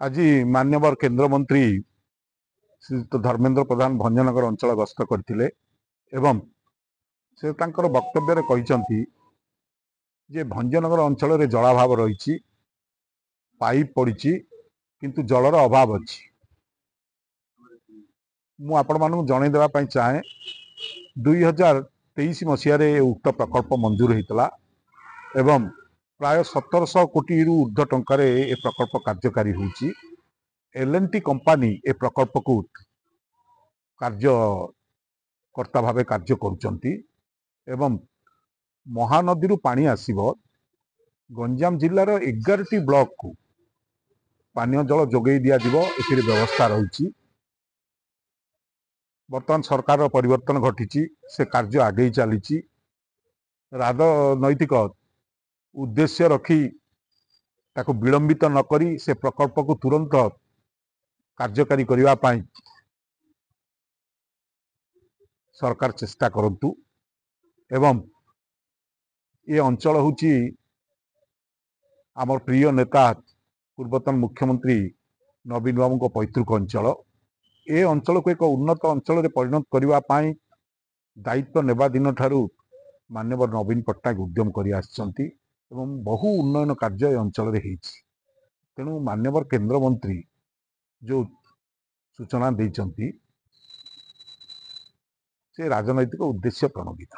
आज मान्यवर केंद्र मंत्री श्रीयुक्त धर्मेंद्र प्रधान भंजनगर अंचल गस्त करथिले एवं से तांकर वक्तव्य कहते जे भंजनगर अंचल रे जलाभाव रही पाइप पड़ी किंतु जलर अभाव अच्छी मु आपण मानू जन देवाई चाहे 2023 मसीह उक्त प्रकल्प मंजूर होता एवं प्राय 1700 कोटी रु ऊर्ध्व टंकार ए प्रकल्प कार्यकारी होची एल&टी कंपनी ए प्रकल्प को कार्यकर्ता भावे कार्य करुचंती एवं महानदी रु पानी आसीबो गंजाम जिल्लार 11टी ब्लॉक को पानीय जल जोगई दिया दिबो एथिरे व्यवस्था रही। वर्तमान सरकार परिवर्तन घटी से कार्य आगे चली राजनैतिक उद्देश्य रखी ताको विलंबित न करी से प्रकल्प को तुरंत कार्यकारी करिवा पाई सरकार चेष्टा करंतु एवं ये अंचल होची आमर प्रिय नेता पूर्वतन मुख्यमंत्री नवीन बाबू को पैतृक अंचल ए अंचल को एक उन्नत अंचल रे परिणत करिवा पाई दायित्व नेबा दिन ठारू मान्यवर नवीन पट्टनायक उद्यम करि आछंती एवं बहु उन्नयन कार्य अंचल रे हेछि तेणु मान्यवर केंद्र मंत्री जो सूचना देइचंती से राजनैतिक उद्देश्य प्रणोदित।